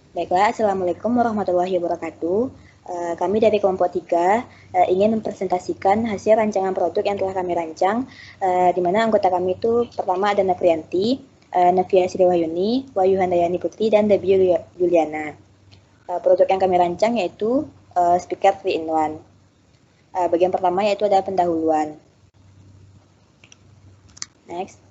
Baiklah, Assalamualaikum warahmatullahi wabarakatuh. Kami dari kelompok 3 ingin mempresentasikan hasil rancangan produk yang telah kami rancang, di mana anggota kami itu pertama ada Nafrianti, Navia Sriwahyuni, Wahyu Handayani Putri, dan Debbie Juliana. Produk yang kami rancang yaitu speaker 3-in-1. Bagian pertama yaitu ada pendahuluan. Next.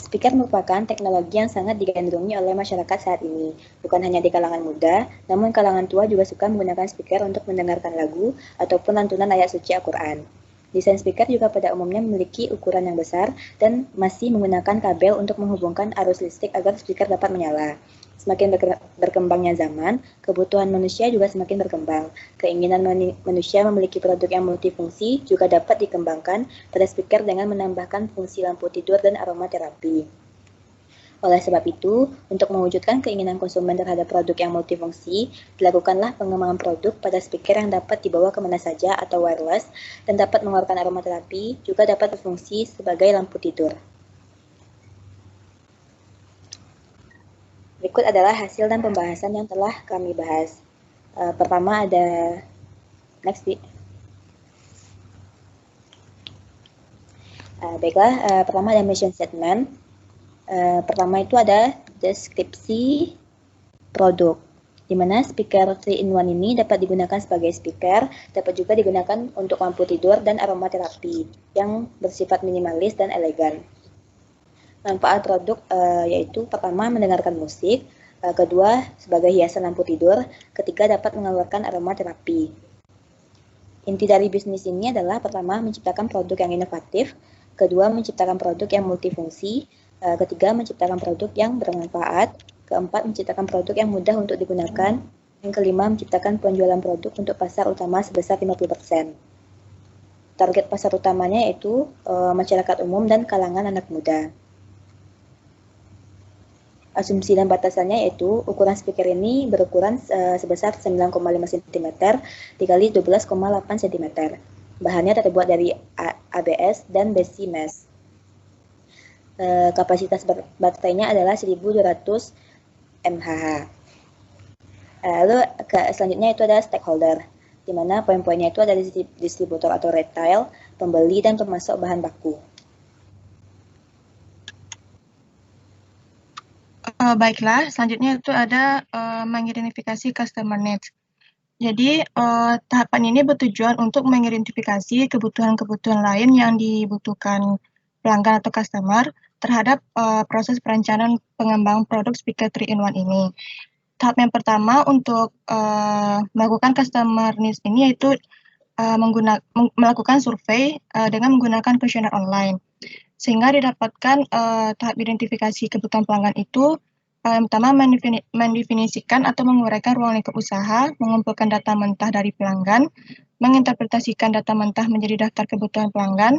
Speaker merupakan teknologi yang sangat digandrungi oleh masyarakat saat ini. Bukan hanya di kalangan muda, namun kalangan tua juga suka menggunakan speaker untuk mendengarkan lagu ataupun lantunan ayat suci Al-Quran. Desain speaker juga pada umumnya memiliki ukuran yang besar dan masih menggunakan kabel untuk menghubungkan arus listrik agar speaker dapat menyala. Semakin berkembangnya zaman, kebutuhan manusia juga semakin berkembang. Keinginan manusia memiliki produk yang multifungsi juga dapat dikembangkan pada speaker dengan menambahkan fungsi lampu tidur dan aromaterapi. Oleh sebab itu, untuk mewujudkan keinginan konsumen terhadap produk yang multifungsi, dilakukanlah pengembangan produk pada speaker yang dapat dibawa kemana saja atau wireless dan dapat mengeluarkan aromaterapi, juga dapat berfungsi sebagai lampu tidur. Berikut adalah hasil dan pembahasan yang telah kami bahas. Pertama ada next. Baiklah, pertama ada mission statement. Pertama itu ada deskripsi produk, di mana speaker 3-in-1 ini dapat digunakan sebagai speaker, dapat juga digunakan untuk lampu tidur dan aromaterapi yang bersifat minimalis dan elegan. Manfaat produk yaitu pertama mendengarkan musik, kedua sebagai hiasan lampu tidur, ketiga dapat mengeluarkan aromaterapi. Inti dari bisnis ini adalah pertama menciptakan produk yang inovatif, kedua menciptakan produk yang multifungsi, ketiga menciptakan produk yang bermanfaat, keempat menciptakan produk yang mudah untuk digunakan, yang kelima menciptakan penjualan produk untuk pasar utama sebesar 50%. Target pasar utamanya yaitu masyarakat umum dan kalangan anak muda. Asumsi dan batasannya yaitu ukuran speaker ini berukuran sebesar 9,5 cm dikali 12,8 cm. Bahannya terbuat dari ABS dan besi mesh. Kapasitas baterainya adalah 1200 mAh. Lalu selanjutnya itu ada stakeholder, di mana poin-poinnya itu ada distributor atau retail, pembeli, dan pemasok bahan baku. Baiklah, selanjutnya itu ada mengidentifikasi customer needs. Jadi, tahapan ini bertujuan untuk mengidentifikasi kebutuhan-kebutuhan lain yang dibutuhkan pelanggan atau customer terhadap proses perencanaan pengembang produk speaker 3-in-1 ini. Tahap yang pertama untuk melakukan customer needs ini yaitu melakukan survei dengan menggunakan kuesioner online, sehingga didapatkan tahap identifikasi kebutuhan pelanggan itu. Yang pertama, mendefinisikan atau menguraikan ruang lingkup usaha, mengumpulkan data mentah dari pelanggan, menginterpretasikan data mentah menjadi daftar kebutuhan pelanggan,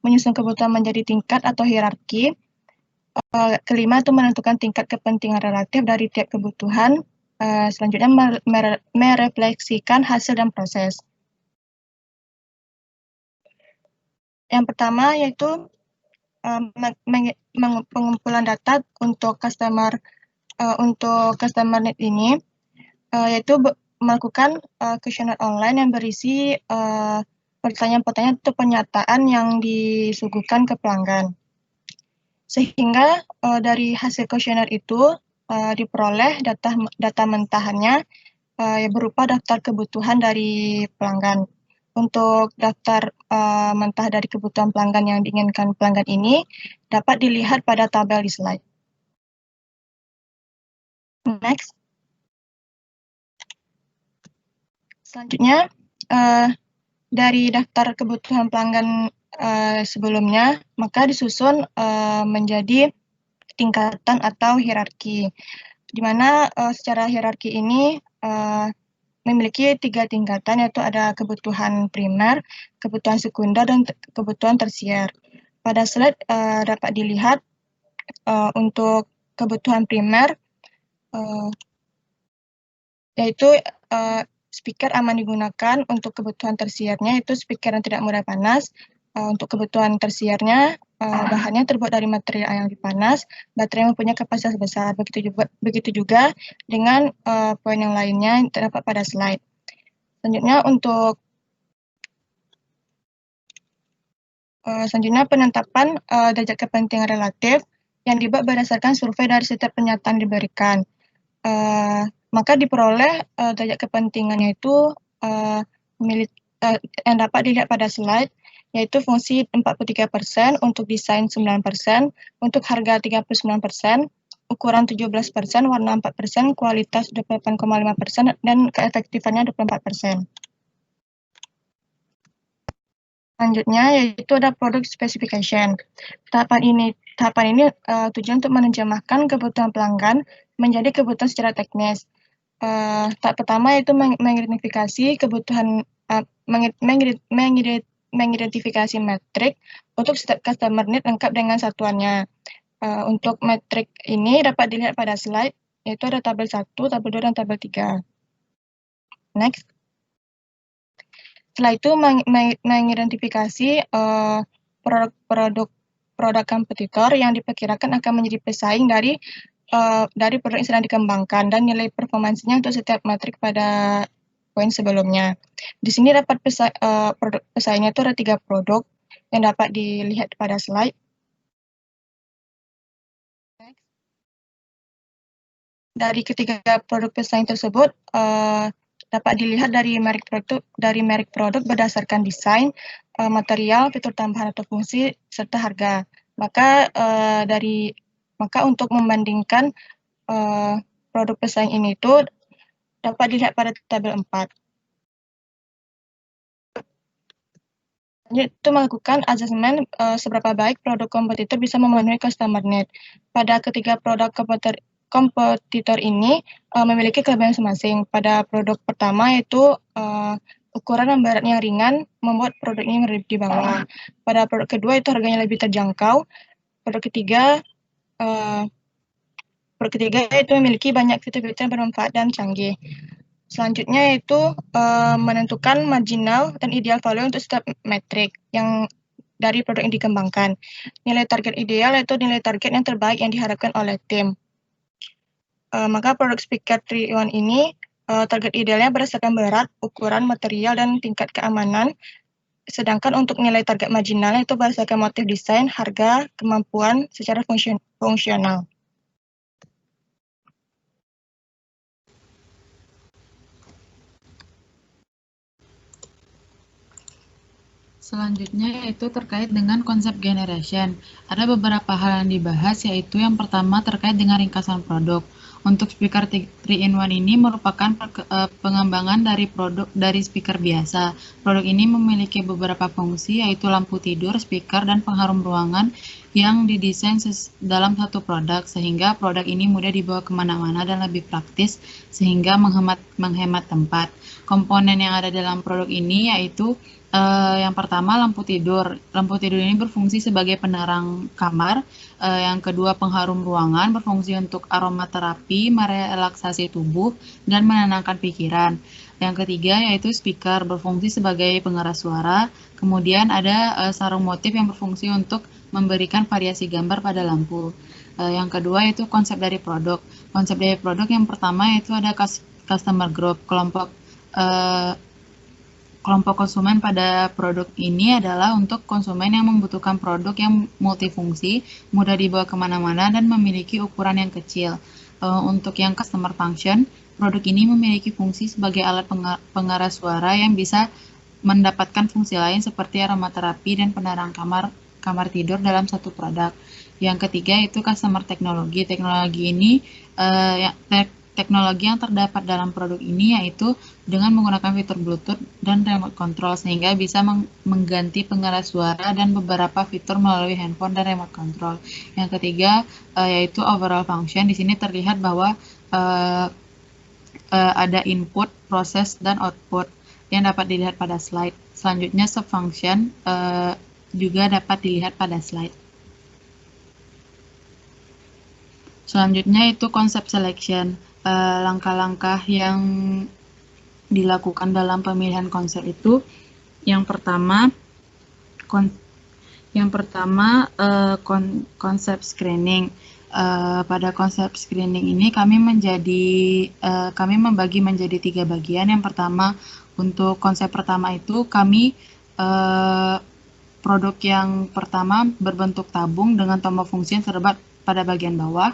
menyusun kebutuhan menjadi tingkat atau hierarki. Kelima itu menentukan tingkat kepentingan relatif dari tiap kebutuhan. Selanjutnya merefleksikan hasil dan proses. Yang pertama yaitu pengumpulan data untuk customer need ini, yaitu melakukan kuesioner online yang berisi pertanyaan-pertanyaan atau pernyataan yang disuguhkan ke pelanggan. Sehingga dari hasil kuesioner itu diperoleh data mentahannya berupa daftar kebutuhan dari pelanggan. Untuk daftar mentah dari kebutuhan pelanggan yang diinginkan pelanggan ini dapat dilihat pada tabel di slide. Next. Selanjutnya, dari daftar kebutuhan pelanggan sebelumnya, maka disusun menjadi tingkatan atau hierarki, di mana secara hierarki ini memiliki 3 tingkatan, yaitu ada kebutuhan primer, kebutuhan sekunder, dan kebutuhan tersier. Pada slide dapat dilihat untuk kebutuhan primer, yaitu speaker aman digunakan. Untuk kebutuhan tersiernya itu speaker yang tidak mudah panas, Untuk kebutuhan tersiernya, bahannya terbuat dari material yang lebih panas, baterai yang mempunyai kapasitas besar. Begitu juga dengan poin yang lainnya yang terdapat pada slide. Selanjutnya untuk penetapan derajat kepentingan relatif yang dibuat berdasarkan survei dari setiap pernyataan diberikan. Maka diperoleh derajat kepentingannya itu yang dapat dilihat pada slide, yaitu fungsi 43%, untuk desain 9%, untuk harga 39%, ukuran 17%, warna 4%, kualitas 28,5%, dan keefektifannya 24%. Selanjutnya yaitu ada product specification. Tahapan ini tujuan untuk menerjemahkan kebutuhan pelanggan menjadi kebutuhan secara teknis. Tahap pertama yaitu mengidentifikasi kebutuhan, mengidentifikasi metrik untuk setiap customer need lengkap dengan satuannya. Untuk metrik ini dapat dilihat pada slide, yaitu ada tabel 1, tabel 2, dan tabel 3. Next. Setelah itu mengidentifikasi produk kompetitor yang diperkirakan akan menjadi pesaing dari produk yang sedang dikembangkan dan nilai performansinya untuk setiap metrik pada poin sebelumnya. Di sini dapat produk pesaingnya itu ada 3 produk yang dapat dilihat pada slide. Dari ketiga produk pesaing tersebut dapat dilihat dari merek produk berdasarkan desain, material, fitur tambahan atau fungsi, serta harga. Maka untuk membandingkan produk pesaing ini itu dapat dilihat pada tabel 4. Itu melakukan asesmen seberapa baik produk kompetitor bisa memenuhi customer need. Pada ketiga produk kompetitor ini memiliki kelebihan masing-masing. Pada produk pertama yaitu ukuran dan berat yang ringan membuat produk ini lebih di bawah. Pada produk kedua itu harganya lebih terjangkau. Produk ketiga itu memiliki banyak fitur-fitur yang bermanfaat dan canggih. Selanjutnya yaitu menentukan marginal dan ideal value untuk setiap metrik yang dari produk yang dikembangkan. Nilai target ideal yaitu nilai target yang terbaik yang diharapkan oleh tim. Maka produk speaker 3-in-1 ini target idealnya berdasarkan berat, ukuran, material, dan tingkat keamanan. Sedangkan untuk nilai target marginalnya itu berdasarkan motif desain, harga, kemampuan secara fungsional. Selanjutnya yaitu terkait dengan konsep generation. Ada beberapa hal yang dibahas, yaitu yang pertama terkait dengan ringkasan produk. Untuk speaker 3-in-1 ini merupakan pengembangan dari speaker biasa. Produk ini memiliki beberapa fungsi, yaitu lampu tidur, speaker, dan pengharum ruangan yang didesain dalam satu produk, sehingga produk ini mudah dibawa kemana-mana dan lebih praktis, sehingga menghemat tempat. Komponen yang ada dalam produk ini yaitu yang pertama lampu tidur. Lampu tidur ini berfungsi sebagai penerang kamar. Yang kedua pengharum ruangan, berfungsi untuk aromaterapi, merelaksasi tubuh, dan menenangkan pikiran. Yang ketiga yaitu speaker, berfungsi sebagai pengeras suara. Kemudian ada sarung motif yang berfungsi untuk memberikan variasi gambar pada lampu. Yang kedua yaitu konsep dari produk. Konsep dari produk yang pertama yaitu ada customer group, kelompok konsumen pada produk ini adalah untuk konsumen yang membutuhkan produk yang multifungsi, mudah dibawa kemana-mana, dan memiliki ukuran yang kecil. Untuk yang customer function, produk ini memiliki fungsi sebagai alat pengeras suara yang bisa mendapatkan fungsi lain seperti aromaterapi dan penerang kamar tidur dalam satu produk. Yang ketiga itu customer teknologi. Teknologi yang terdapat dalam produk ini yaitu dengan menggunakan fitur Bluetooth dan remote control, sehingga bisa mengganti pengeras suara dan beberapa fitur melalui handphone dan remote control. Yang ketiga yaitu overall function. Di sini terlihat bahwa ada input, proses, dan output yang dapat dilihat pada slide. Selanjutnya subfunction juga dapat dilihat pada slide. Selanjutnya itu konsep selection. Langkah-langkah yang dilakukan dalam pemilihan konsep itu, yang pertama Yang pertama, konsep screening. Pada konsep screening ini kami membagi menjadi 3 bagian. Yang pertama, untuk konsep pertama itu kami produk yang pertama berbentuk tabung dengan tombol fungsi yang terdapat pada bagian bawah.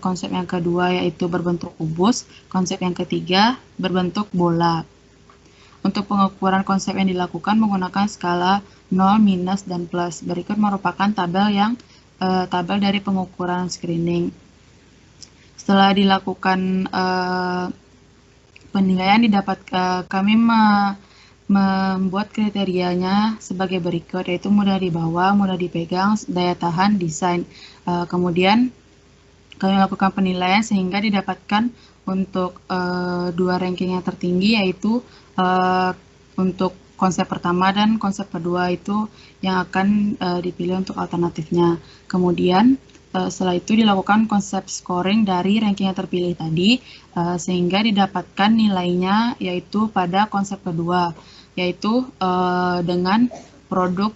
Konsep yang kedua yaitu berbentuk kubus. Konsep yang ketiga berbentuk bola. Untuk pengukuran konsep yang dilakukan menggunakan skala 0, minus, dan plus. Berikut merupakan tabel dari pengukuran screening. Setelah dilakukan penilaian kami membuat kriterianya sebagai berikut, yaitu mudah dibawa, mudah dipegang, daya tahan, desain. Kemudian kami melakukan penilaian sehingga didapatkan untuk 2 ranking yang tertinggi, yaitu untuk konsep pertama dan konsep kedua itu yang akan dipilih untuk alternatifnya. Kemudian setelah itu dilakukan konsep scoring dari ranking yang terpilih tadi sehingga didapatkan nilainya yaitu pada konsep kedua, yaitu dengan produk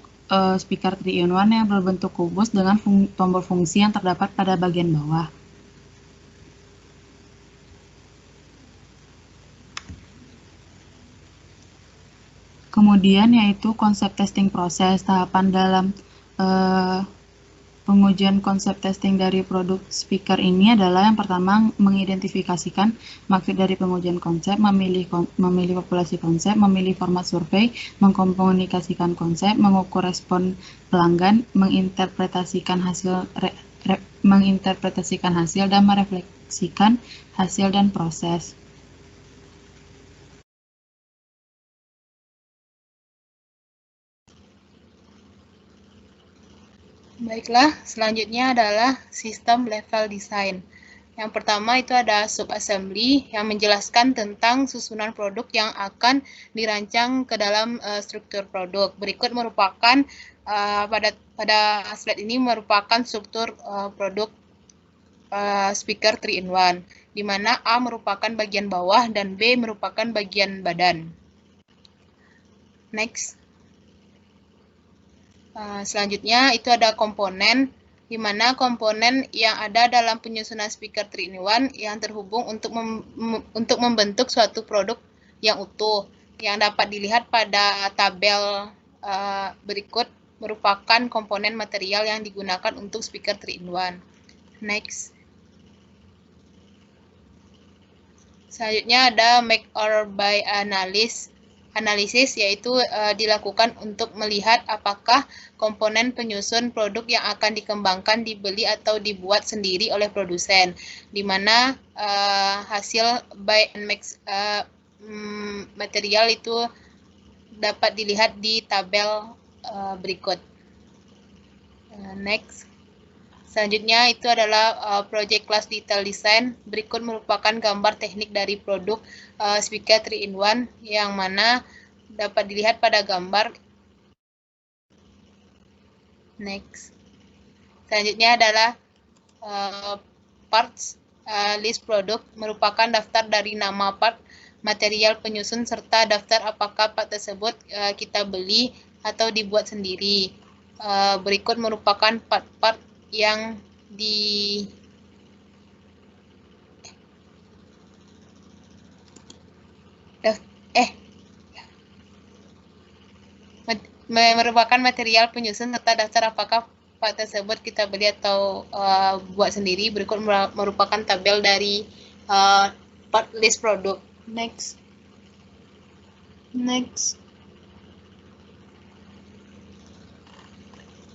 speaker 3-in-1 yang berbentuk kubus dengan tombol fungsi yang terdapat pada bagian bawah. Kemudian yaitu konsep testing proses. Tahapan dalam pengujian konsep testing dari produk speaker ini adalah yang pertama mengidentifikasikan maksud dari pengujian konsep, memilih populasi konsep, memilih format survei, mengkomunikasikan konsep, mengukur respon pelanggan, menginterpretasikan hasil dan merefleksikan hasil dan proses. Baiklah, selanjutnya adalah sistem level design. Yang pertama itu ada subassembly yang menjelaskan tentang susunan produk yang akan dirancang ke dalam struktur produk. Berikut merupakan pada slide ini merupakan struktur produk speaker 3-in-1, di mana A merupakan bagian bawah dan B merupakan bagian badan. Next. Selanjutnya itu ada komponen, di mana komponen yang ada dalam penyusunan speaker 3-in-1 yang terhubung untuk membentuk suatu produk yang utuh, yang dapat dilihat pada tabel berikut merupakan komponen material yang digunakan untuk speaker 3-in-1. Next. Selanjutnya ada make or buy analisis, yaitu dilakukan untuk melihat apakah komponen penyusun produk yang akan dikembangkan dibeli atau dibuat sendiri oleh produsen, di mana hasil buy and make material itu dapat dilihat di tabel berikut. Next. Selanjutnya itu adalah project class detail design. Berikut merupakan gambar teknik dari produk speaker 3-in-1 yang mana dapat dilihat pada gambar. Next. Selanjutnya adalah parts list produk, merupakan daftar dari nama part, material penyusun, serta daftar apakah part tersebut kita beli atau dibuat sendiri. Berikut merupakan part-part yang merupakan material penyusun serta daftar apakah part tersebut kita beli atau buat sendiri. Berikut merupakan tabel dari part list produk. Next.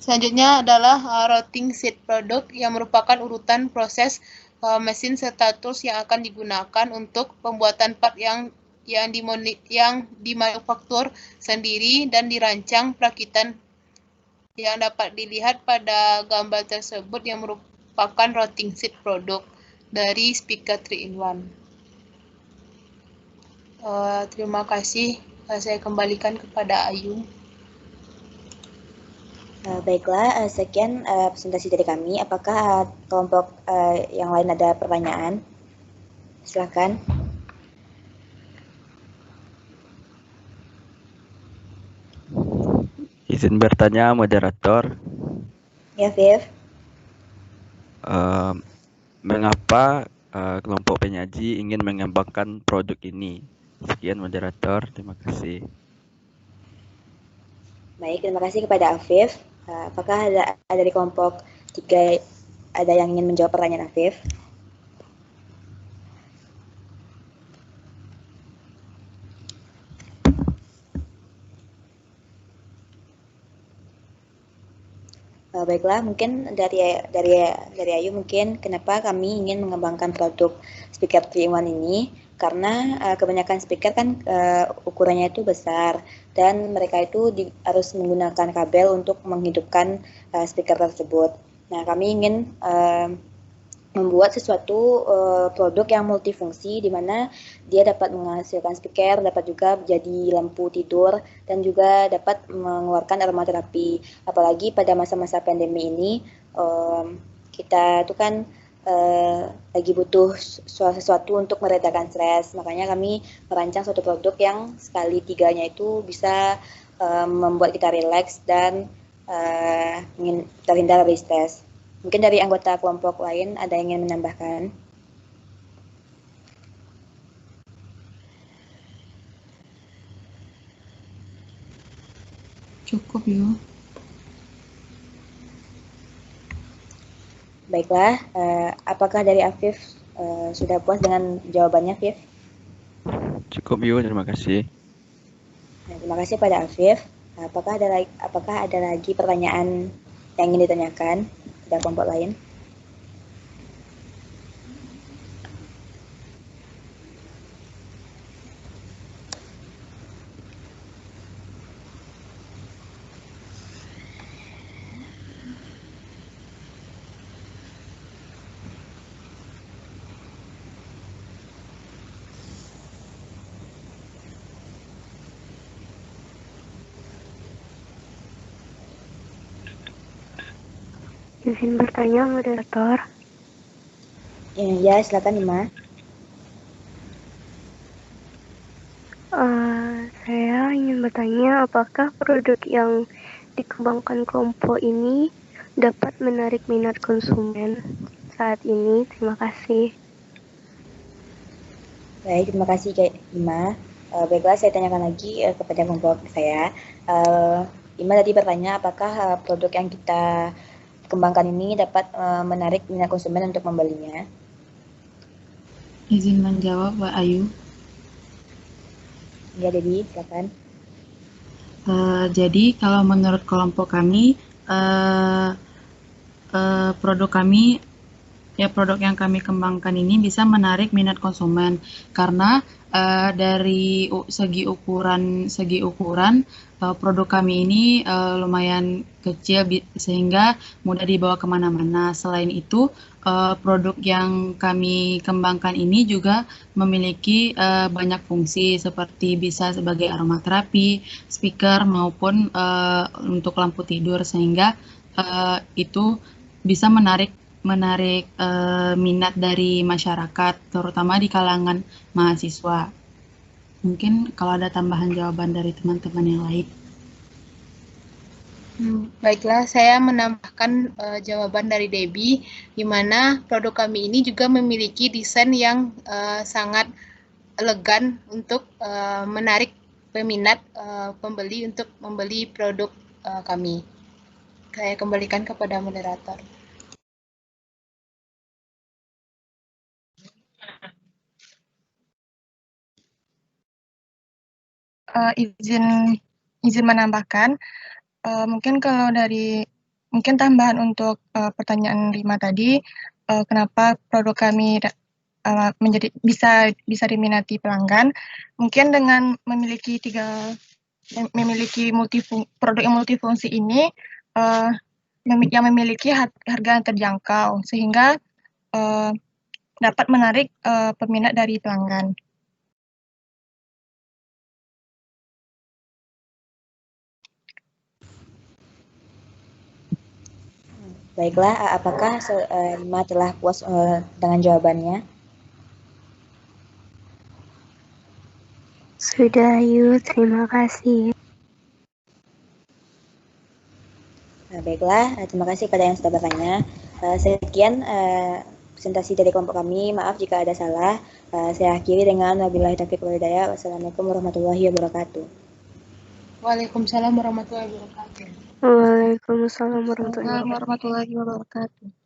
Selanjutnya adalah routing sheet produk yang merupakan urutan proses mesin serta tools yang akan digunakan untuk pembuatan part yang dimanufaktur sendiri dan dirancang perakitan, yang dapat dilihat pada gambar tersebut yang merupakan routing sheet produk dari speaker 3-in-1. Terima kasih. Saya kembalikan kepada Ayu. Baiklah, sekian presentasi dari kami. Apakah kelompok yang lain ada pertanyaan? Silakan. Itu Izin bertanya, moderator. Ya, Viv. Mengapa kelompok penyaji ingin mengembangkan produk ini? Sekian, moderator. Terima kasih. Baik, terima kasih kepada Afif. Apakah ada dari kelompok 3 ada yang ingin menjawab pertanyaan Afif? Baiklah, mungkin dari Ayu mungkin kenapa kami ingin mengembangkan produk speaker 3-in-1 ini, karena kebanyakan speaker kan ukurannya itu besar dan mereka itu harus menggunakan kabel untuk menghidupkan speaker tersebut. Nah, kami ingin membuat sesuatu produk yang multifungsi di mana dia dapat menghasilkan speaker, dapat juga jadi lampu tidur, dan juga dapat mengeluarkan aromaterapi. Apalagi pada masa-masa pandemi ini, kita itu kan lagi butuh sesuatu untuk meredakan stres. Makanya kami merancang suatu produk yang sekali tiganya itu bisa membuat kita rileks dan terhindar dari stres. Mungkin dari anggota kelompok lain ada yang ingin menambahkan? Cukup, Yu. Baiklah, apakah dari Afif sudah puas dengan jawabannya, Afif? Cukup, Yu. Terima kasih. Nah, terima kasih pada Afif. Apakah ada lagi pertanyaan yang ingin ditanyakan pada kelompok lain? Izin bertanya, moderator. Ya, silakan, Ima. Saya ingin bertanya, apakah produk yang dikembangkan kelompok ini dapat menarik minat konsumen saat ini? Terima kasih. Baik, terima kasih Kak Ima. Baiklah, saya tanyakan lagi kepada kelompok saya. Ima tadi bertanya apakah produk yang kita kembangkan ini dapat menarik minat konsumen untuk membelinya. Izin menjawab, Mbak Ayu. Ya, Dedi, silakan. Jadi kalau menurut kelompok kami, produk kami, ya produk yang kami kembangkan ini bisa menarik minat konsumen karena dari segi ukuran produk kami ini lumayan kecil sehingga mudah dibawa kemana-mana. Selain itu, produk yang kami kembangkan ini juga memiliki banyak fungsi seperti bisa sebagai aromaterapi, speaker maupun untuk lampu tidur, sehingga itu bisa menarik minat dari masyarakat, terutama di kalangan mahasiswa. Mungkin kalau ada tambahan jawaban dari teman-teman yang lain. Baiklah, saya menambahkan jawaban dari Debbie, di mana produk kami ini juga memiliki desain yang sangat elegan untuk menarik peminat pembeli untuk membeli produk kami. Saya kembalikan kepada moderator. Izin menambahkan, mungkin kalau mungkin tambahan untuk pertanyaan Rima tadi, kenapa produk kami menjadi bisa diminati pelanggan, mungkin dengan memiliki produk yang multifungsi ini yang memiliki harga yang terjangkau sehingga dapat menarik peminat dari pelanggan. Baiklah, apakah Ima telah puas dengan jawabannya? Sudah, Yu. Terima kasih. Baiklah, terima kasih kepada yang sudah bertanya. Sekian presentasi dari kelompok kami. Maaf jika ada salah. Saya akhiri dengan wabillahi taufiq wal hidayah. Wassalamualaikum warahmatullahi wabarakatuh. Waalaikumsalam warahmatullahi wabarakatuh. Waalaikumsalam warahmatullahi wabarakatuh. Warahmatullahi wabarakatuh.